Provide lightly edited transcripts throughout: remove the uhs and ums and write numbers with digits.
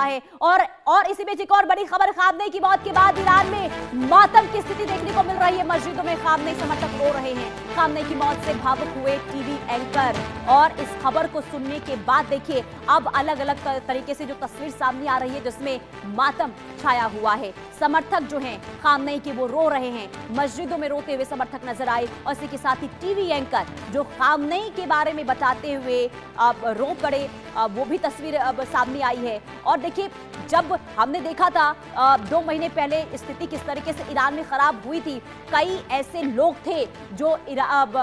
रहा है। और इसी बीच एक और बड़ी खबर, खामनेई की मौत के बाद ईरान में मातम की स्थिति देखने को मिल रही है। मस्जिदों में खामनेई समर्थक रो रहे हैं। खामनेई की मौत से भावुक हुए टीवी एंकर, और इस खबर को सुनने के बाद देखिए अब अलग अलग तरीके से जो तस्वीर सामने आ रही है जिसमें मातम छाया हुआ है। समर्थक जो हैं खामनेई के वो रो रहे हैं, मस्जिदों में रोते हुए समर्थक नजर आए। और इसी के साथ ही टीवी एंकर जो खामनेई के बारे में बताते हुए अब रो पड़े, वो भी तस्वीर अब सामने आई है। और देखिए जब हमने देखा था 2 महीने पहले स्थिति किस तरीके से ईरान में खराब हुई थी, कई ऐसे लोग थे जो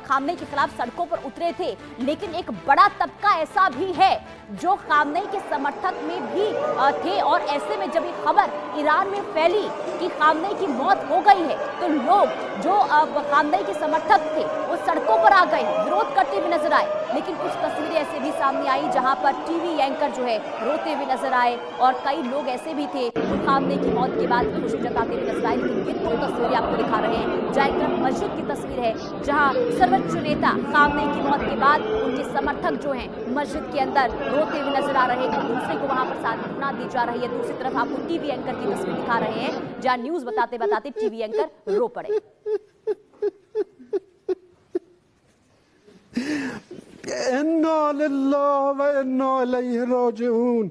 खामनेई के खिलाफ सड़कों पर उतरे थे, लेकिन एक बड़ा तबका ऐसा भी है जो खामनेई के समर्थक में भी थे। और ऐसे में जब ये खबर ईरान में फैली कि खामनेई की मौत हो गई है, तो लोग जो खामनेई के समर्थक थे वो सड़कों पर आ गए, विरोध करते हुए नजर आए। लेकिन कुछ तस्वीरें ऐसे भी सामने आई जहां पर टीवी एंकर जो है रोते हुए नजर आए, और कई लोग ऐसे भी थे जो खामनेई की मौत के बाद खुशी जताते हुए नजर आए। लेकिन ये 2 तस्वीरें आपको दिखा रहे हैं, जहाँ एक तरफ मस्जिद की तस्वीर है जहां सर्वोच्च नेता खामनेई की मौत के बाद उनके समर्थक जो हैं मस्जिद के अंदर रोते हुए नजर आ रहे हैं, दूसरे को वहां पर सांत्वना दी जा रही है। दूसरी तरफ आपको टीवी एंकर की तस्वीर दिखा रहे हैं जहां न्यूज बताते बताते टीवी एंकर रो पड़े। इन्ना लिल्लाह व इन्ना इलैहि राजिऊन।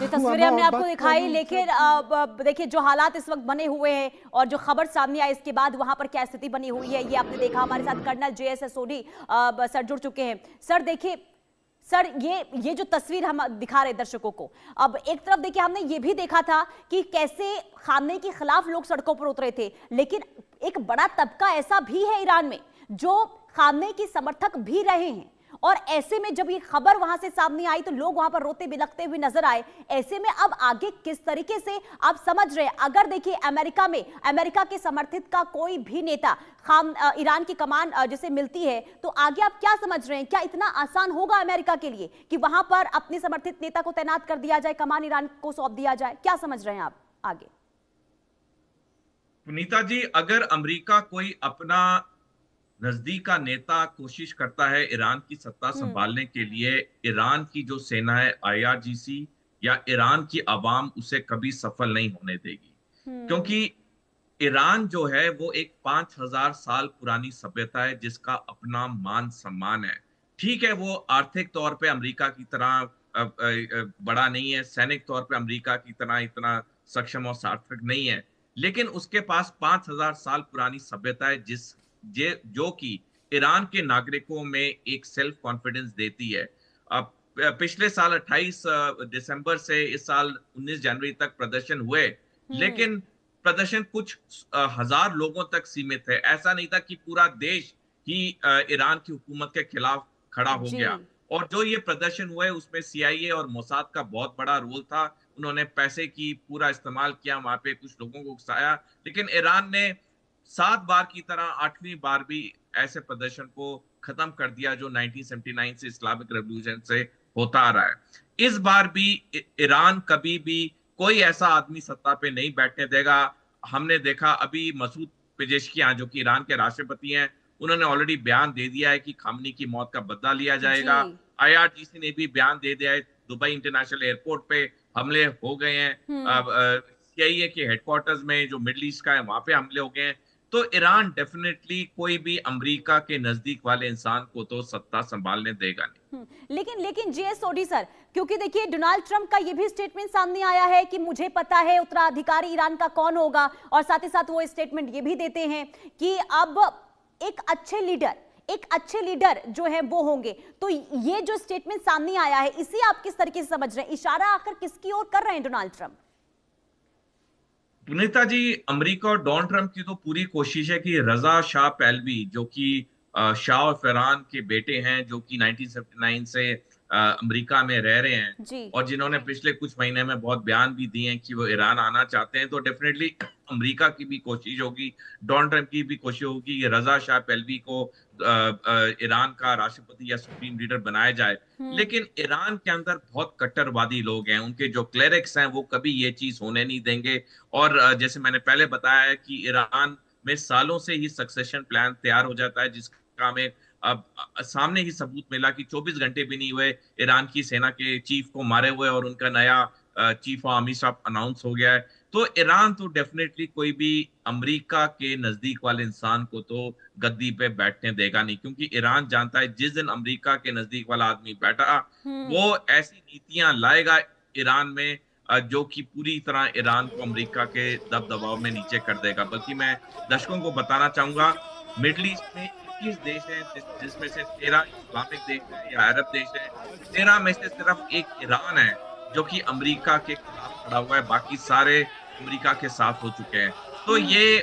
ये तस्वीरें हमने आपको दिखाई, लेकिन देखिए जो हालात इस वक्त बने हुए हैं और जो खबर सामने आई इसके बाद वहां पर क्या स्थिति बनी हुई है ये आपने देखा। हमारे साथ कर्नल JSS सोडी सर जुड़ चुके हैं। सर देखिए, सर ये जो तस्वीर हम दिखा रहे दर्शकों को, अब एक तरफ देखिए हमने ये भी देखा था कि कैसे खामनेई के खिलाफ लोग सड़कों पर उतरे थे, लेकिन एक बड़ा तबका ऐसा भी है ईरान में जो खामनेई के समर्थक भी रहे हैं। और ऐसे में जब ये खबर वहां से सामने आई तो लोग वहां पर रोते बिलखते हुए नजर आए। ऐसे में अब आगे किस तरीके से आप समझ रहे हैं, अगर देखिए अमेरिका के समर्थित का कोई भी नेता ईरान की कमान जिसे मिलती है, तो आगे आप क्या समझ रहे हैं? क्या इतना आसान होगा अमेरिका के लिए कि वहां पर अपने समर्थित नेता को तैनात कर दिया जाए, कमान ईरान को सौंप दिया जाए? क्या समझ रहे हैं आप आगे? पुनीता जी, अगर अमेरिका कोई अपना नजदीक का नेता कोशिश करता है ईरान की सत्ता संभालने के लिए, ईरान की जो सेना है IRGC या ईरान की आवाम उसे कभी सफल नहीं होने देगी। क्योंकि ईरान जो है वो एक 5000 साल पुरानी सभ्यता है जिसका अपना मान सम्मान है। ठीक है, वो आर्थिक तौर पे अमेरिका की तरह बड़ा नहीं है, सैनिक तौर पे अमेरिका की तरह इतना सक्षम और सार्थक नहीं है, लेकिन उसके पास 5000 साल पुरानी सभ्यता है जो कि ईरान के नागरिकों में एक सेल्फ कॉन्फिडेंस देती है। अब पिछले साल 28 दिसंबर से इस साल 19 जनवरी तक प्रदर्शन हुए, लेकिन प्रदर्शन कुछ हजार लोगों तक सीमित है। ऐसा नहीं था कि पूरा देश ही ईरान की हुकूमत के खिलाफ खड़ा हो गया। और जो ये प्रदर्शन हुए उसमें CIA और मोसाद का बहुत बड़ा रोल था। उन्होंने पैसे की पूरा इस्तेमाल किया, वहां पे कुछ लोगों को उकसाया, लेकिन ईरान ने 7 बार की तरह 8वीं बार भी ऐसे प्रदर्शन को खत्म कर दिया जो 1979 से इस्लामिक रेवोल्यूशन से होता आ रहा है। इस बार भी ईरान कभी भी कोई ऐसा आदमी सत्ता पे नहीं बैठने देगा। हमने देखा अभी मसूद पेजेशकियां जो कि ईरान के राष्ट्रपति हैं, उन्होंने ऑलरेडी बयान दे दिया है कि खामनेई की मौत का बदला लिया जाएगा। IRGC ने भी बयान दे दिया है, दुबई इंटरनेशनल एयरपोर्ट पे हमले हो गए हैं, CIA के हेडक्वार्टर्स में जो मिडिल ईस्ट का है वहां पे हमले हो गए हैं। तो ईरान डेफिनेटली कोई भी अमेरिका के नजदीक वाले इंसान को तो सत्ता संभालने देगा नहीं। लेकिन JS सोडी सर, क्योंकि देखिए डोनाल्ड ट्रंप का ये भी स्टेटमेंट सामने आया है कि मुझे पता है उत्तराधिकारी ईरान का कौन होगा, और साथ ही साथ वो स्टेटमेंट ये भी देते हैं कि अब एक अच्छे लीडर जो है वो होंगे। तो ये जो स्टेटमेंट सामने आया है इसे आप किस तरीके से समझ रहे हैं? इशारा आखिर किसकी ओर कर रहे हैं डोनाल्ड ट्रंप? पुनीता जी, अमेरिका और डोनाल्ड ट्रंप की तो पूरी कोशिश है कि रजा शाह पहलवी, जो कि शाह और फरहान के बेटे हैं, जो कि 1979 से अमेरिका में रह रहे हैं जी। और जिन्होंने पिछले कुछ महीने में बहुत बयान भी दिए हैं कि वो ईरान आना चाहते हैं, तो डेफिनेटली अमेरिका की भी कोशिश होगी, डोनाल्ड ट्रंप की भी कोशिश होगी कि रजा शाह पहलवी को ईरान का राष्ट्रपति या सुप्रीम लीडर बनाया जाए। लेकिन ईरान के अंदर बहुत कट्टरवादी लोग हैं, उनके जो क्लेरिक्स हैं वो कभी ये चीज होने नहीं देंगे। और जैसे मैंने पहले बताया है कि ईरान में सालों से ही सक्सेशन प्लान तैयार हो जाता है, जिसका हमें अब सामने ही सबूत मिला कि 24 घंटे भी नहीं हुए ईरान की सेना के चीफ को मारे हुए और उनका नया chief of army staff announce हो गया है। तो ईरान तो डेफिनेटली कोई भी अमेरिका के नजदीक वाले इंसान को तो गद्दी पे बैठने देगा नहीं, क्योंकि ईरान जानता है जिस दिन अमेरिका के नजदीक वाला आदमी बैठा वो ऐसी नीतियां लाएगा ईरान में जो कि पूरी तरह ईरान को अमेरिका के दबदबाव में नीचे कर देगा। बल्कि मैं दर्शकों को बताना चाहूंगा, मिडिल ईस्ट में 21 देश हैं जिसमें से 13 इस्लामिक देश है या अरब देश है। 13 में से सिर्फ एक ईरान है जो कि अमेरिका के खिलाफ खड़ा हुआ है, बाकी सारे अमेरिका के साथ हो चुके हैं। तो ये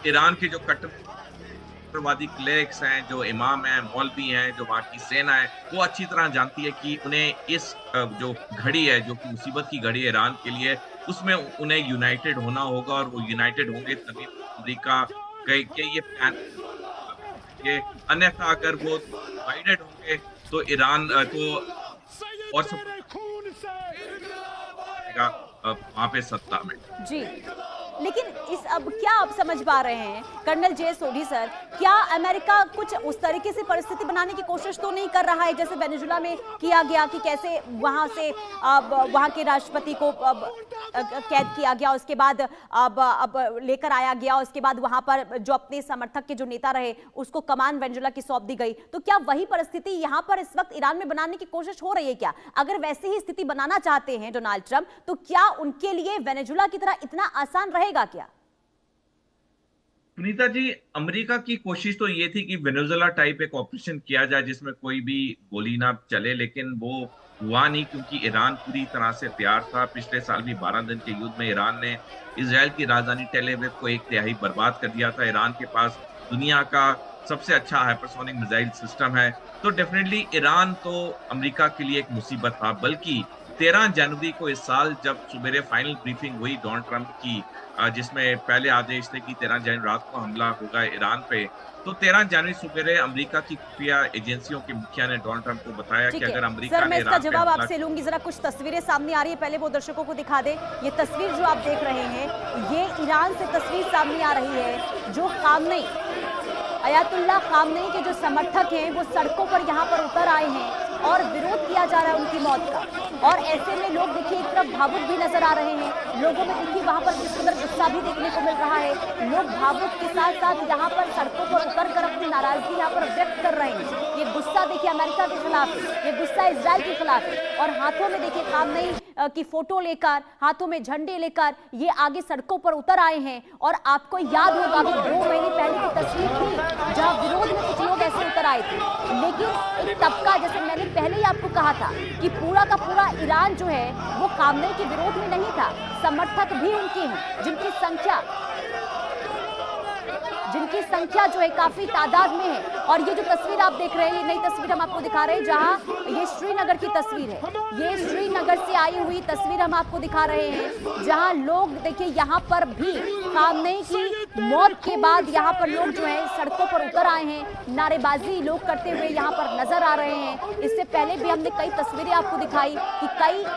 ईरान के जो कट्टरवादी क्लेरिक्स हैं, जो इमाम हैं, मौलवी हैं, जो वहाँ की सेना है, वो अच्छी तरह जानती है कि उन्हें इस जो घड़ी है, जो कि मुसीबत की घड़ी है ईरान के लिए, उसमें उन्हें यूनाइटेड होना होगा और वो यूनाइटेड होंगे तभी अमेरिका के ये प्लान के, अन्यथा अगर वो डिवाइडेड होंगे तो ईरान को और सब वहां पे सत्ता में। जी, लेकिन इस अब क्या आप समझ पा रहे हैं कर्नल जे सोढी सर, क्या अमेरिका कुछ उस तरीके से परिस्थिति बनाने की कोशिश तो नहीं कर रहा है जैसे वेनेजुला में किया गया कि कैसे वहां से वहां के राष्ट्रपति को कैद किया गया, उसके बाद अब लेकर आया गया, उसके बाद वहां पर जो अपने समर्थक के जो नेता रहे उसको कमान वेनेजुला की सौंप दी गई। तो क्या वही परिस्थिति यहाँ पर इस वक्त ईरान में बनाने की कोशिश हो रही है क्या? अगर वैसे ही स्थिति बनाना चाहते हैं डोनाल्ड ट्रंप, तो क्या उनके लिए वेनेजुला की तरह इतना आसान रहेगा क्या? सुनीता जी, अमेरिका की कोशिश तो ये थी कि वेनेजुला टाइप एक ऑपरेशन किया जाए जिसमें कोई भी गोली ना चले, लेकिन वो हुआ नहीं क्योंकि ईरान पूरी तरह से तैयार था। पिछले साल भी 12 दिन के युद्ध में ईरान ने इजराइल की राजधानी टेल अवीव को एक तिहाई बर्बाद कर दिया था। ईरान के पास दुनिया का सबसे अच्छा हाइपरसोनिक मिसाइल सिस्टम है, तो डेफिनेटली ईरान तो अमेरिका के लिए एक मुसीबत था। बल्कि 13 जनवरी को इस साल जब सुबेरे फाइनल ब्रीफिंग हुई डोनाल्ड ट्रंप की, जिसमें पहले आदेश थे कि 13 जनवरी रात को हमला होगा ईरान पे, तो 13 जनवरी सुबेरे अमेरिका की खुफिया एजेंसियों के मुखिया ने डोनाल्ड ट्रंप को बताया कि अगर अमेरिका ने इसका जवाब आपसे लूंगी, जरा कुछ तस्वीरें सामने आ रही है, पहले वो दर्शकों को दिखा दे। ये तस्वीर जो आप देख रहे हैं, ये ईरान से तस्वीर सामने आ रही है, जो खामनेई, अयातुल्लाह खामनेई के जो समर्थक हैं वो सड़कों पर यहाँ पर उतर आए हैं और विरोध किया जा रहा है उनकी मौत का। और ऐसे में लोग देखिए एक तरफ भावुक भी नजर आ रहे हैं, लोगों में देखिए वहां पर किस कदर गुस्सा भी देखने को मिल रहा है। लोग भावुक के साथ साथ यहाँ पर सड़कों पर उतर कर अपनी नाराजगी यहाँ पर व्यक्त कर रहे हैं। ये गुस्सा देखिए अमेरिका के खिलाफ है, ये गुस्सा इजराइल के खिलाफ है, और हाथों में देखिए खामनेई की फोटो लेकर, हाथों में झंडे लेकर ये आगे सड़कों पर उतर आए हैं। और आपको याद होगा कि 2 महीने पहले की तस्वीर थी जहां विरोध में कुछ लोग ऐसे उतर आए थे, लेकिन एक तबका, जैसे मैंने पहले ही आपको कहा था कि पूरा का पूरा ईरान जो है वो खामनेई के विरोध में नहीं था। समर्थक भी उनके हैं जिनकी संख्या जो है काफी तादाद में है। और ये जो तस्वीर आप देख रहे हैं, ये नई तस्वीर हम आपको दिखा रहे हैं, जहां ये श्रीनगर की तस्वीर है, ये श्रीनगर से आई हुई तस्वीर हम आपको दिखा रहे हैं, जहां लोग देखिए यहाँ पर भी खामनेई की मौत के बाद यहाँ पर लोग जो है सड़कों पर उतर आए हैं, नारेबाजी लोग करते हुए यहाँ पर नजर आ रहे हैं। इससे पहले भी हमने कई तस्वीरें आपको दिखाई कि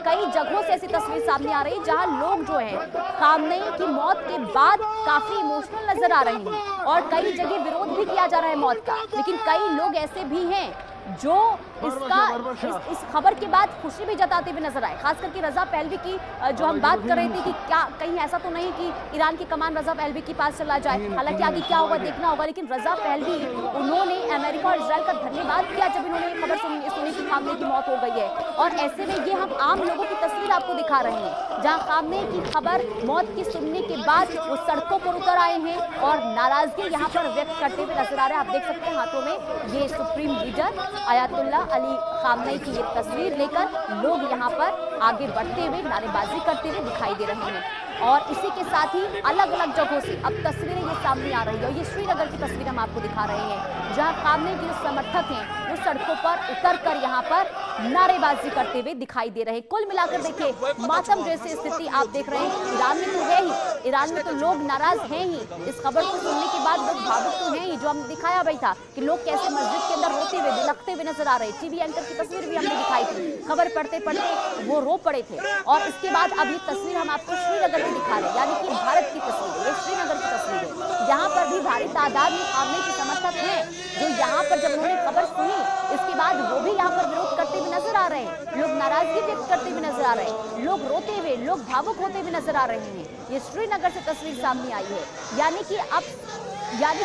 कई जगहों से ऐसी तस्वीर सामने आ रही है जहां लोग जो है खामनेई की मौत के बाद काफी इमोशनल नजर आ रहे हैं और कई जगह विरोध भी किया जा रहा है मौत का। लेकिन कई लोग ऐसे भी हैं जो इस खबर के बाद खुशी भी जताते हुए नजर आए, खास करके रजा पहलवी की जो हम बात कर रहे थे कि क्या कहीं ऐसा तो नहीं कि ईरान की कमान रजा पहलवी के पास चला जाए। हालांकि आगे क्या होगा देखना होगा, लेकिन रजा पहलवी उन्होंने अमेरिका और इजराइल का धन्यवाद किया जब इन्होंने खबर सुनी कि खामनेई की मौत हो गई है। और ऐसे में ये हम आम लोगों की तस्वीर आपको दिखा रहे हैं जहाँ खामनेई की खबर मौत की सुनने के बाद वो सड़कों पर उतर आए हैं और नाराजगी यहाँ पर व्यक्त करते हुए नजर आ रहे हैं। आप देख सकते हैं हाथों में ये supreme leader Ayatollah Ali Khamenei की ये तस्वीर लेकर लोग यहाँ पर आगे बढ़ते हुए नारेबाजी करते हुए दिखाई दे रहे हैं। और इसी के साथ ही अलग अलग जगहों से अब तस्वीरें ये सामने आ रही है और ये श्रीनगर की तस्वीर हम आपको दिखा रहे हैं, जहां खामनेई के जो समर्थक हैं वो सड़कों पर उतरकर यहाँ पर नारेबाजी करते हुए दिखाई दे रहे हैं। कुल मिलाकर देखिए मातम जैसी स्थिति आप देख रहे हैं। ईरान में तो है ही, ईरान में तो लोग नाराज हैं ही। इस खबर को सुनने के बाद लोग भावुक तो हैं ही, जो हमने दिखाया भाई था कि लोग कैसे मस्जिद के अंदर रोते हुए बिलखते हुए नजर आ रहे। टीवी एंकर की तस्वीर भी हमने दिखाई थी, खबर पढ़ते पढ़ते वो रो पड़े थे। और इसके बाद अब ये तस्वीर हम आपको श्रीनगर की दिखा रहे हैं, यानी कि भारत की तस्वीर है, ये श्रीनगर की तस्वीर है। यहाँ पर भी भारी तादाद में खामनेई के समर्थक हैं, जो यहाँ पर जब उन्होंने खबर सुनी इसके बाद वो भी यहाँ पर विरोध करते हुए नजर आ रहे हैं। लोग नाराजगी व्यक्त करते हुए नजर आ रहे हैं, लोग रोते हुए, लोग भावुक होते हुए नजर आ रहे हैं। ये श्रीनगर से तस्वीर सामने आई है, यानी कि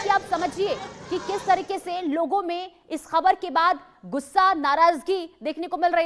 आप समझिए कि किस तरीके से लोगों में इस खबर के बाद गुस्सा, नाराजगी देखने को मिल रही है।